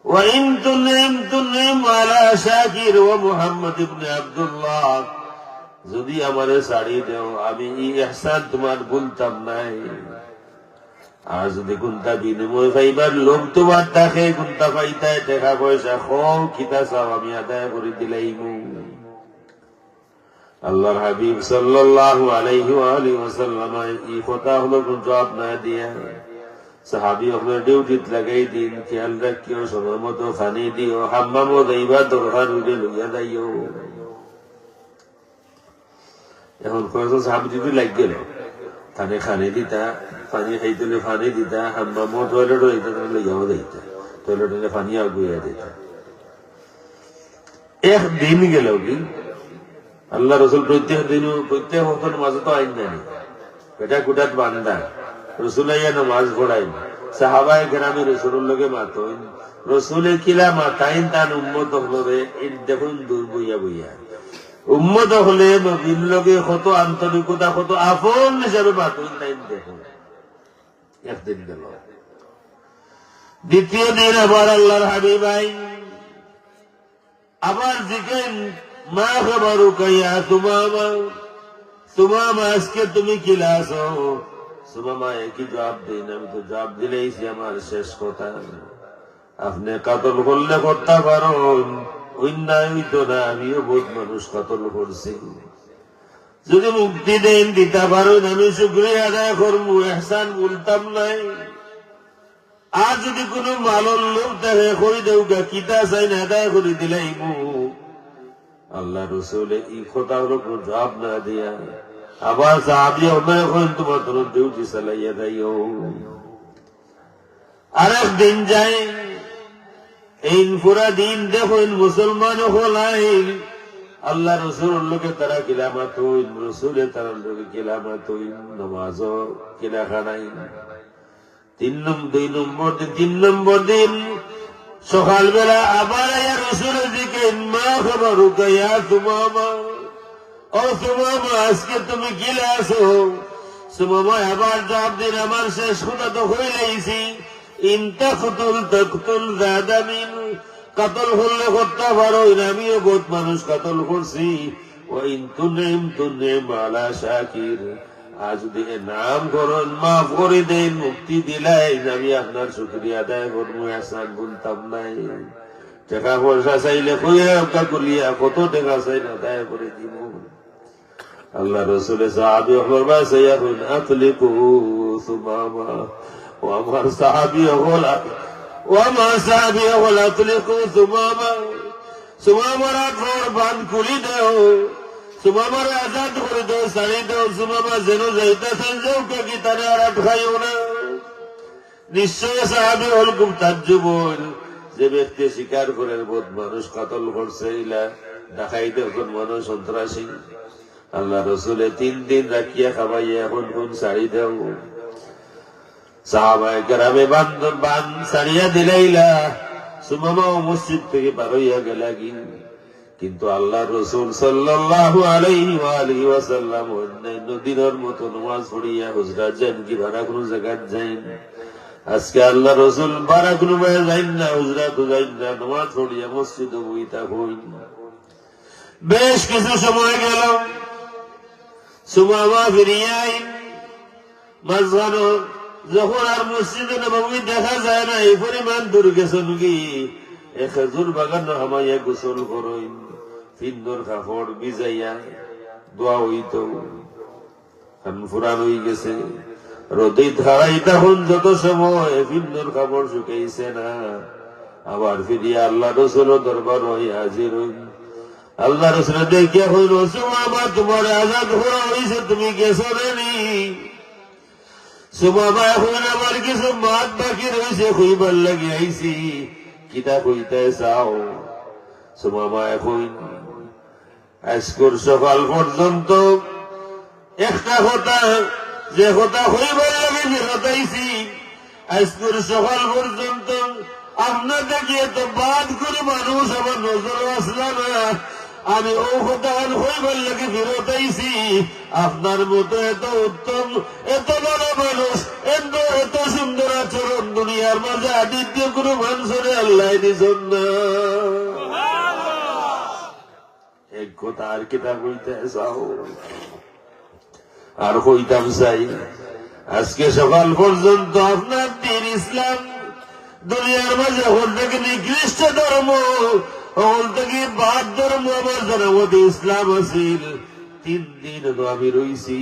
وإن تنعم على شاكر ومحمد بن عبد الله যদি আমারে ছাড়ি দেও আমি এই ইহসান তোমার ভুলতাম নাই। আর যদি কোনটা বিনিময় পাইবার লোভ তোমার থাকে, কোনটা পাইতায় টাকা পয়সা খাও কিতা চাও আমি আদায় করে দিলাইমু। আল্লাহর হাবিব সাল্লাল্লাহু আলাইহি ওয়া আলিহি ওয়াসাল্লাম এই কথা হলো জবাব না দিয়া সাহাবী আপনার ডিউটিতে লাগাই দিন, খেয়াল রাখিও, সময় মতো খানি দিও, হাম্মামও যাইবা দরকার হইলে লইয়া যাইও। এখন কয়েকজন সাহাবী ডিউটি লাগ গেল, থানে খানি দিতা, পানি খাইতে পানি দিতা, হাম্মামও টয়লেট হইতা লইয়াও যাইতা, টয়লেটে পানি আগুয়া দিতা। একদিন গেল কি আল্লাহ রসুল প্রত্যেক হতন মাঝে তো আইন জানি এটা কুটাত বান্দা রসুলাইয়া নামাজ পড়াইন, সাহাবায়ে কেরামে রসুলের লগে মাতইন, রসুলে কিলা মাতাইন তান উম্মত হলে দেখুন দূর বইয়া বইয়া উম্মত হলে নবীর লগে কত আন্তরিকতা কত আপন হিসাবে মাতইন তাই দেখুন। একদিন গেল, দ্বিতীয় দিন আবার আল্লাহর হাবিব আইন, আবার জিজ্ঞেন মা খবরুকা ইয়া সুমামা, সুমামা আজকে তুমি কিলা আছো? সুমামা একই জবাব দিন, আমি তো জবাব দিলেইছি আমার শেষ কথা, আপনি কাতল করলে করতে পারো, অন্যায় হইতো না, আমিও বহুত মানুষ কাতল করছি, যদি মুক্তি দেন দিতে পারেন আমি শুকরিয়া আদায় করবো, ইহসান বলতাম নাই। আর যদি কোন মালর লোক দেখে কই দেউকা কিতা চাই না আদায় করে দিলাইবো। আল্লাহ রসুল এই কথা হলো জবাব না দিয়া আবার সাহাবী অন্যায় করেন, তোমার তোর ডিউটি চালাইয়া যাইও। আরেক দিন যায়, এই পুরা দিন দেখুন মুসলমান হলাই আল্লাহ রসুল লোকে তারা কিলামাত হইন, রসুলে তারা লোকে কিলামাত হইন, নামাজ কিলা খানাই। 3 নম্বর দিন সকালবেলা আবার রসুলের দিকে মা খবরুকা ইয়া সুমামা, ও সুমামা আজকে তুমি কিলা আছো? সুমামা আবার জবাব দিন আমার শেষ কথা তো হইলেইছি, ইন তাকতুল তাকতুল যাদামিন, কাতল হলে করতে পারো, আমিও বহুত মানুষ কাতল করছি। ও ইন তুনইম আলা শাকির, আর যদি নাম করেন মাফ করে দেন মুক্তি দিলাই আমি আপনার শুকরিয়া আদায় করবো, ইহসান বলতাম নাই। টাকা পয়সা চাইলে কইয়া করিয়া কত টাকা চাই না আদায় করে দিব। আল্লাহ রসুল সাহাবী হল আতলিকু সুমামা, ও আমার সাহাবী হল, ও আমার সাহাবী হল আতলিকু সুমামা, সুমামার ঘর বান খুলি দাও, সুমামার আজাদ করে দাও, ছাড়ি দাও, সুমামা যেন যাইতেছেন যাও কি তারা আর আটকাইও না। নিশ্চয় সাহাবী হল খুব তাজ্জুব হইল, যে ব্যক্তি স্বীকার করে বহুত মানুষ কাতল করছে, ইলা ডাকাইতে কোন মানুষ সন্ত্রাসী। আল্লাহ রসুলে 3 দিন রাখিয়া খাবাইয়া এখন কোন ছাড়ি দাও। সাহাবায়ে কেরামে বান ছাড়িয়া দিলাইলা, সুমামাও মসজিদ থেকে বার হইয়া গেলাগি। কিন্তু আল্লাহ রসুল সাল্লাল্লাহু আলাইহি ওয়া আলিহি ওয়াসাল্লাম অন্যান্য দিনের মতো নামাজ পড়িয়া হুজরাত যান কি ভাড়া কোন জায়গায় যাইন। আজকে আল্লাহ রসুল ভাড়া কোনো যাইন না, হুজরাত যাইন না, নামাজ পড়িয়া মসজিদে বইতা হইন। বেশ কিছু সময় গেল, সুমামা ফিরিয়া আইন, মাঝখানে যখন আর মসজিদে নববী দেখা যায় না, এই পরিমাণ দূর গেছেন কি এক খেজুর বাগান হামাইয়া গোসল করইন, ফিন্দর কাপড় ভিজাইয়া দোয়া হইত, কান ফুরান হয়ে গেছে, রোদে ধারাই তখন যত সময় ফিন্দর কাপড় শুকাইছে না, আবার ফিরিয়া আল্লাহ রসুল দরবার হইয়া হাজির হইন। আল্লাহ রসুল দেখিয়া হইল, সুমামা তোমার আজাদ করা হয়েছে, তুমি গেছো নি? সুমামা এখন আমার কিছু মাত বাকি রয়েছে, খুইবার লাগি আইছি, কিতা কইতে চাও? সুমামা এখন আজকের সকাল পর্যন্ত একটা কথা, যে কথা হইবার লাগে যে কথাইছি, আজকের সকাল পর্যন্ত আপনার দেখিয়ে তো বাদ করে মানুষ আমার নজর আসলো না, আমি ও হতান হইবার লাগে ফেরত আইছি। আপনার মতো এত উত্তম, এত বড় মানুষ, এত সুন্দর আচরণ দুনিয়ার মাঝে দ্বিতীয় কোন মানুষের আল্লাহ দিছেন না। এক কথা আর কিতা কইতে চাও, আর কইতাম চাই, আজকে সকাল পর্যন্ত আপনার দিন ইসলাম দুনিয়ার মাঝে হল থেকে নিকৃষ্ট ধর্ম, হল থেকে বাদ ধর্ম আমার জানামতে ইসলাম আছিল। 3 দিন আমি রইছি,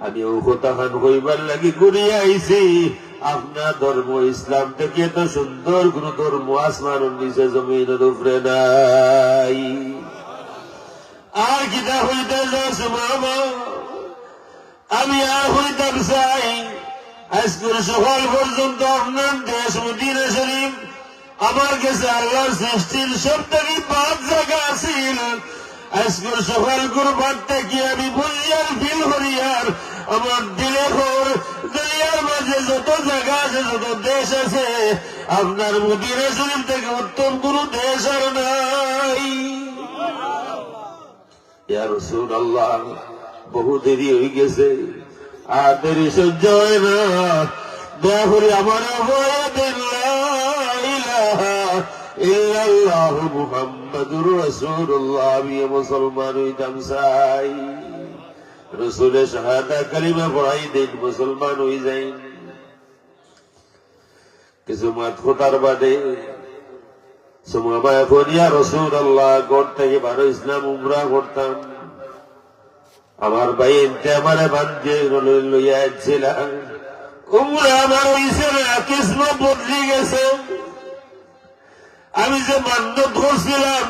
আমি ও কথা খান হইবার লাগি ঘুরিয়ে আইছি। আপনার ধর্ম ইসলাম থেকে এত সুন্দর কোন ধর্ম আসমান নিচে জমিনের উপরে নাই। আর কিতা হইতে যাচ্ছে মামা, আমি আর হইতাম চাই, আজকের সকাল পর্যন্ত আপনার দেশ মদিনা শরীফ আমার কাছে আল্লাহর সৃষ্টির সব থেকে 5 জায়গা আছিল। আজকের সকাল করবার থেকে আমি বুঝিয়ার ফিল হরিয়ার আমার দিলে হর দুনিয়ার মাঝে যত জায়গা আছে, যত দেশ আছে, আপনার মদিনা শরীফ থেকে উত্তম কোন দেশ আর নাই। ইয়া রাসূলুল্লাহ, বহু দেরি হয়ে গেছে, আর দেরি সহ্য হয় না। দয়া করে আমার মুহাম্মাদুর রাসূলুল্লাহ আমি মুসলমান হইতাম চাই। রসুলের শাহাদা কালিমা পড়াই দিন, মুসলমান হয়ে যাই। কিছু মাত খোতার বাদে রাসূলুল্লাহ ঘর থেকে ভালো ইসলাম উমরা করতাম। আমার ভাই এনতে আমারে বান্ধে লইয়া যাচ্ছিলাম, উমরা আমার হইছে না, কিসমত বদলে গেছে। আমি যে মান্য ধরছিলাম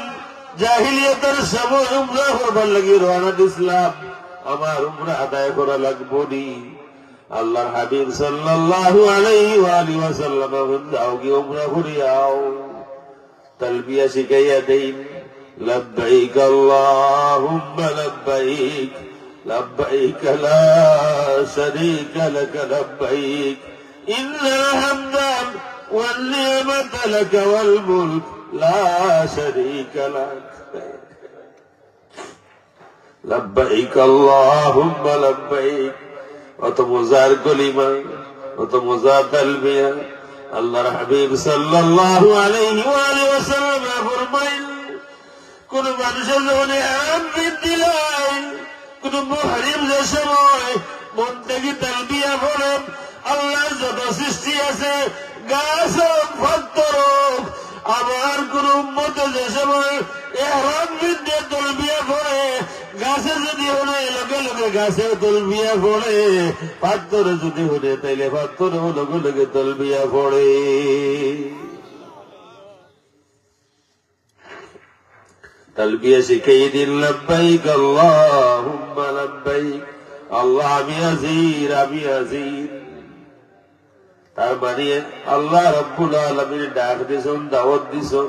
জাহিলিয়াতের সময় উমরা করবার লাগি রওনা দিছিলাম, আমার উমরা আদায় করা লাগবো নি। আল্লাহর হাবিব সাল্লাল্লাহু আলাইহি ওয়া আলিহি ওয়াসাল্লাম যাও কি উমরা করিয়াও, তালবিয়া শিখাইয়া দেন। লব্বাইক আল্লাহুম্মা লব্বাইক, লব্বাইক লা শারীকা লাক লব্বাইক, ইন্নাল হামদা ওয়ান নি'মাতা লাক ওয়াল মুলক লা শারীকা লাক। লব্বাইক আল্লাহুম্মা লব্বাইক, অত মজার কলিমা, অত মজার তালবিয়া। আল্লাহর হাবিব সাল্লাল্লাহু আলাইহি ওয়া আলিহি ওয়াসাল্লাম ফরমাইল, কোন মানুষের যখন ইহরাম দিলেন, কোন মুহরিম যে সময় মন থেকে তালবিয়া পড়েন, আল্লাহর যত সৃষ্টি আছে গাছ হোক পাথর হোক, আমার কোন উম্মত যে সময় ইহরাম দিয়ে তালবিয়া পড়ে, গাছে যদি হলে লগে লগে গাছে তালবিয়া পড়ে, পাথরে যদি হলে তাইলে পাথরে লগে লগে তালবিয়া পড়ে। তালবিয়া শিখাই দিন। লব্বাইক আল্লাহুম্মা লব্বাইক, আল্লাহ আমি হাজির, আমি হাজির। তার মানে আল্লাহ রাব্বুল আলামিন ডাক দিছেন, দাওয়াত দিছেন,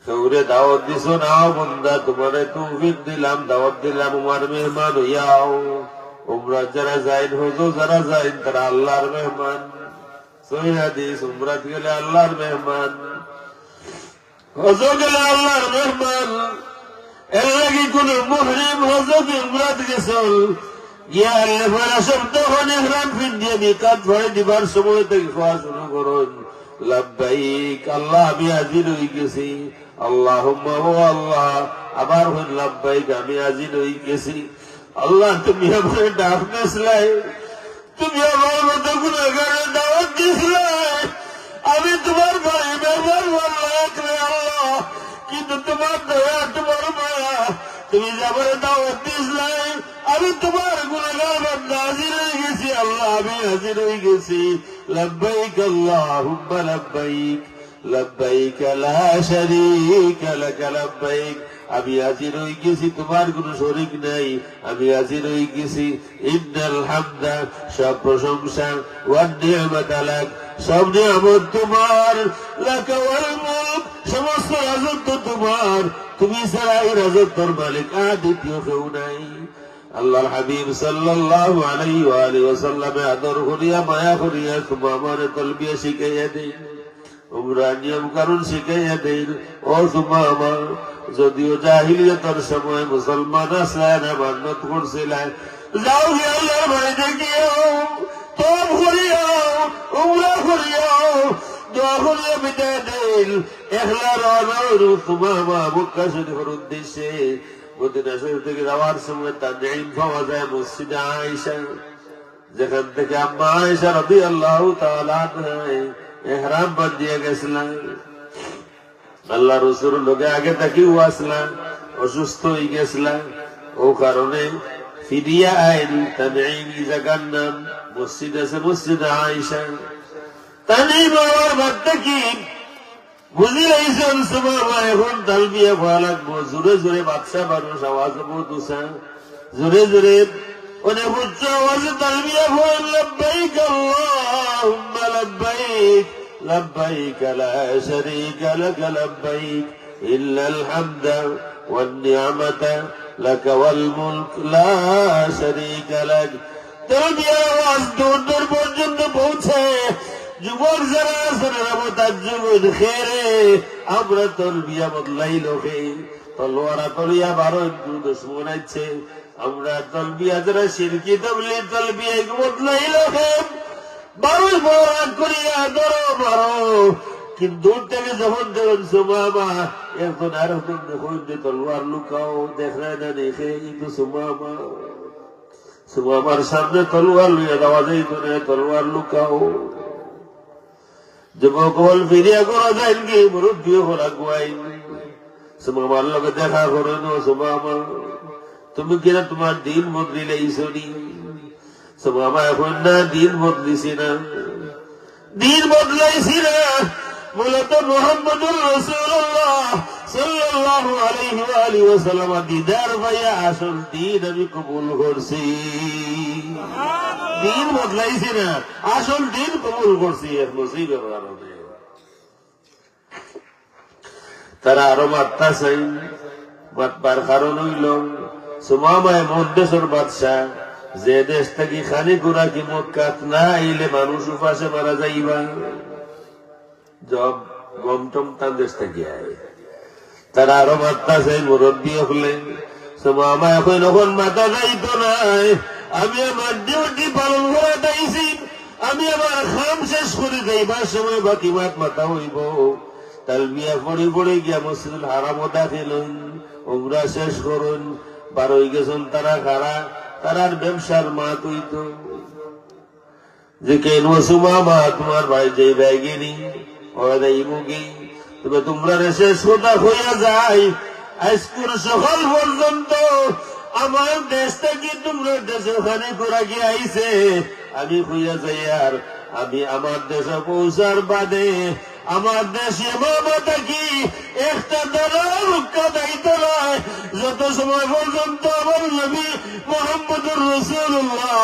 সৌরে দাওয়াত দিছেন, আও বান্দা তোমারে তৌফিক দিলাম, দাওয়াত দিলাম, আমার মেহমান হইয়াও। উমরা যারা যাইন, হজ যারা যাইন, তারা আল্লাহর মেহমান। সহিহ হাদিস, উমরাত গেলে আল্লাহর মেহমান, হজ গেলে আল্লাহর মেহমান। এর লাগি কোন মুহরিম হজ উমরাত গেছল, গিয়া আল্লাহ ফেরা শব্দ হন ইহরাম ফিন্দিয়ে মিকাত ভরে দিবার সময় থেকে খাওয়া শুরু করুন। লব্বাইক, আল্লাহ আমি হাজির হয়ে গেছি। আল্লাহুম্মা, ও আল্লাহ, আবার হইল লব্বাইক, আমি হাজির হয়ে গেছি। আল্লাহ তুমি আমার ডাক দিছিলাই, তুমি আমার মতো গুনাহগারের দাওয়াত দিছিলাই, আমি তোমার ভাই ব্যবহার আল্লাহ, কিন্তু তোমার দয়া, তোমার মায়া, তুমি যাবার দাওয়াত দিছিলাই, আমি তোমার গুনাহগার বান্দা হাজির হয়ে গেছি। আল্লাহ আমি হাজির হয়ে গেছি। লব্বাইক আল্লাহুম্মা লব্বাইক, লব্বাইক লা শারীকা লাক লব্বাইক, আমি হাজির হয়ে গেছি, তোমার কোন শরীক নাই, আমি হাজির হয়ে গেছি। ইন্নাল হামদা, সব প্রশংসা, ওয়ান নি'মাতা লাক, সব নিয়ামত তোমার, লাক ওয়াল মুলক, সমস্ত রাজত্ব তোমার, তুমি ছাড়া এই রাজত্বর মালিক আর দ্বিতীয় কেউ নাই। আল্লাহর হাবিব সাল্লাল্লাহু আলাইহি ওয়া আলিহি ওয়াসাল্লামে আদর করিয়া মায়া করিয়া তোমার তালবিয়া শিখাইয়া দেন। ও উমরা নিয়ম কারণ শিখাইয়া দেন। ও সুমামা, যদিও জাহিলিয়তের সময় মুসলমান আসলেন, মান্যত করছিলেন, যাও গিয়ে আল্লাহর বাড়িতে গিয়েও তওয়াফ করিও, উমরা করিও, দোয়া করিও বিদায় দেন। একলা রওনা হইল সুমামা মক্কা শরীফের উদ্দেশ্যে। মদিনা শরীফ থেকে যাওয়ার সময় তানঈম পাওয়া যায় মসজিদে আয়েশা, যেখান থেকে আম্মা আয়েশা রাদিয়াল্লাহু তাআলা আনহা ইহরাম বাঁধিয়ে গেছিলেন। আল্লাহ রাসূল লোকে আগে তাকিও আসলেন, অসুস্থ হয়ে গেছিলেন। ও কারণে ফিরিয়া আইন তানঈম জায়গার নাম মসজিদ আছে, মসজিদে আয়েশা। তানঈম আমার বার্তা কি বুঝি লাইছেন সুবহানাল্লাহ, এখন তালবিয়া পড়া লাগবো। জোরে জোরে বাদশা মানুষ, আওয়াজ বহুত উঁচা, জোরে জোরে অনেক উচ্চ আওয়াজে তালবিয়া পড়েন। লব্বাইক আল্লাহুম্মা লব্বাইক, লব্বাইক লা শারীকা লাক লব্বাইক, ইল্লাল হামদা ওয়ান নি'মাতা লাকা ওয়াল মুলক লা শারীকা লাক। তালবিয়ার আওয়াজ দূর দূর পর্যন্ত পৌঁছে। যুবক যারা খেরে আমরা তলবিয়া বদলাইল, তলোয়ারা তলিয়া 12 দুশ্মন আছে। আমরা তলবিয়া যারা শিরকি তবলি তলবিয়া বদলাইল, 12 বরাক করিয়া ধরো মারো। কিন্তু দূর থেকে যখন দেখুন সুমামা এখন আর দেখুন যে তলোয়ার লুকাও, দেখায় না দেখে কিন্তু সুমামা, সুমামার সামনে তলোয়ার লুইয়া দেওয়া যাই তো তলোয়ার লুকাও। যুবক বল ফিরিয়া করা যায় কি, মুরব্বীও করা গুয়াই। সুমামার লোকে দেখা করো না, সুমামা তুমি কিনা তোমার দিন বদলিলে ইসনি। সুমামা এখন না দিন বদলিছি না, দিন বদলাইছি না, মূলত মুহাম্মদুর রাসূলুল্লাহ সাল্লাল্লাহু আলাইহি ওয়া আলিহি ওয়াসাল্লাম দিদার ভাইয়া আসল দিন আমি কবুল করছি। দিন বদলাইছি না, আসল দিন কবুল করছি। এক মুসিবত কারণে তারা আরো মাত্রা চাই, মাতবার কারণ হইল সুমামা এমন দেশের বাদশাহ, যে দেশ থেকে খানি গুড়া কি মক্কাত না আইলে মানুষ উপাসে মারা যাইবা। জব গমটম তার দেশ থেকে আয়, তারা আরো মাত্রা চাই, মুরব্বী হলেন। সুমামা এখন মাথা যাইতো নাই, আমি আমার ডিউটি পালন করে দিয়েছি, আমি আমার খাম শেষ করে যাইবার সময় বাকি মাথা হইব। তালবিয়া পড়ে পড়ে গিয়া মসজিদুল হারাম দাখিল হইন, উমরা শেষ করুন। 12 গেছেন তারা খারা, তারার ব্যবসার মাত হইত যে কেন সুমামা তোমার ভাই যে ব্যাগিনী মুগি তবে তোমরা শেষ কথা হইয়া যায়। আজকের সকাল পর্যন্ত আমার দেশ থেকে তোমরা দেশে ওখানে ঘোরা গিয়ে আইছে, আমি হইয়া যাই। আর আমি আমার দেশে পৌঁছার বাদে আমার দেশে মামা থাকি একটা দ্বারা রক্ষা দায়িত্ব নয়, যত সময় পর্যন্ত আমার নবী মুহাম্মদুর রাসূলুল্লাহ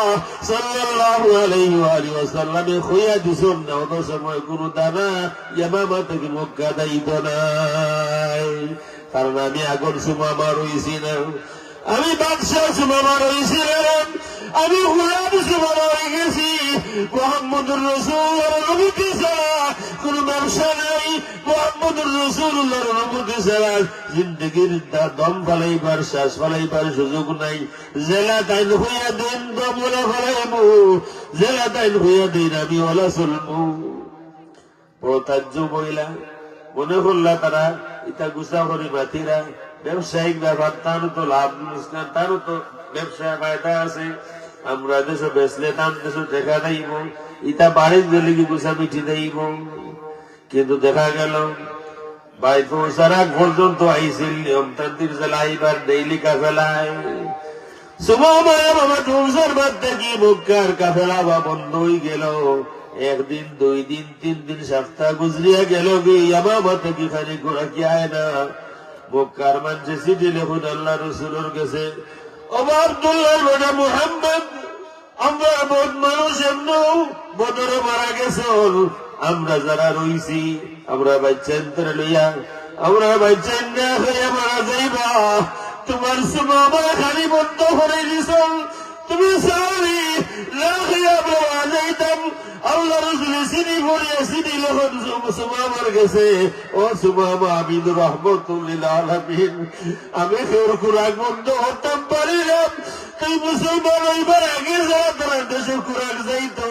সাল্লাল্লাহু আলাইহি ওয়া সাল্লামে হইয়া দিছেন না, অত সময় কোন দানা ইয়ামামা থেকে মক্কা দায়িত্ব নাই। কারণ আমি আগর সুমামা রইছি না, আমি বাদশাহ সুমামা রইছিলাম, আমি গুলাম সুমামা হয়ে গেছি। মুহাম্মদুর রাসূলুল্লাহর অনুমতি ছাড়া কোন ব্যবসা নাই, মুহাম্মদুর রাসূলুল্লাহর অনুমতি ছাড়া জিন্দগির দম ফালাইবার শ্বাস ফালাইবার সুযোগ নাই। জেলা তাইন হইয়া দিন দমলা ফলাইবো, জেলা তাইন হইয়া দিন আমি ওলা চলবো। বড় তাজ্জুব হইলা, মনে করলা তারা ইটা গুছা করি মাতিরা ব্যবসায়িক ব্যাপার, তারও তো লাভ লোকসান, তারও তো ব্যবসায় ফায়দা আছে। আমরা দেশে বেচলে তার দেশে দেখা দেব, ইটা বাড়ির গেলে কি গুছা মিঠি দেব। কিন্তু দেখা গেল বাড়ি পৌঁছার আগ পর্যন্ত আইসিল নিয়মতান্ত্রিক জেলা আইবার ডেইলি কাফেলায় সুমামায় বাবা পৌঁছার বাদ থেকে মক্কার কাফেলা বা বন্ধ হয়ে গেল। একদিন 2 দিন 3 দিন সপ্তাহ গুজরিয়া গেল, ইয়ামামা থেকে খালি ঘোরা কি আয় না। মক্কার মানুষে চিঠি লেখুন আল্লাহ রসুলের কাছে, ও আব্দুল্লাহ বেটা মুহাম্মদ, আমরা বহুত মানুষ এমন বদরে মারা গেছে, আমরা যারা রইছি আমরা বাচ্চা লইয়া আমরা বাচ্চা হইয়া মারা যাইবা। তোমার সুমামা খালি বন্ধ করে দিছ, তুমি সারি লাখিয়া যাইতাম, আল্লাহ রসুল চিনি পড়িয়া চিনি লখন সুমামার গেছে ও সুমামা আমি রহমতুল্লিল আলামিন আমি তোর খুরাক বন্ধ হতাম পারিলাম তুই মুসলমান হইবার আগে যারা তোমার দেশে খুরাক যাইতো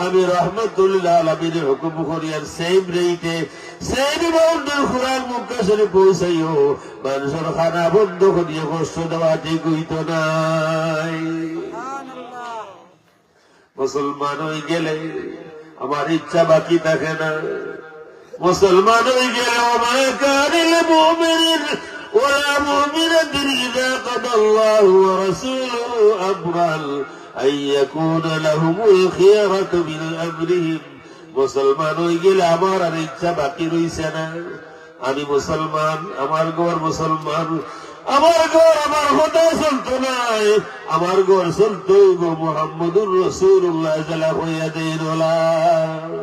আমি রহমতুল্লিল আলামিনের হুকুম করিয়ার সেম রেইতে সেম বন্ধুর খুরাক মুক্কাশনে পৌঁছাইও মানুষের খানা বন্ধ করিয়া কষ্ট দেওয়া ঠিক হইত নাই। মুসলমান হয়ে গেলে আমার ইচ্ছা বাকি থাকে না। মুসলমান হয়ে গেলে আমার কারিল মুমিন ওয়া মুমিনাতিন ইযা কাদাল্লাহু ওয়া রাসূলুহু আমরান আন ইয়াকুনা লাহুমুল খিয়ারাতু মিন আমরিহিম। মুসলমান হয়ে গেলে আমার আর ইচ্ছা বাকি রইছে না। আমি মুসলমান, আমার ঘর মুসলমান, আমার ঘর আমার খোদা চলতো নাই, আমার ঘর চলতো মুহাম্মদুর রাসূলুল্লাহ সাল্লাল্লাহু আলাইহি ওয়া সাল্লাম।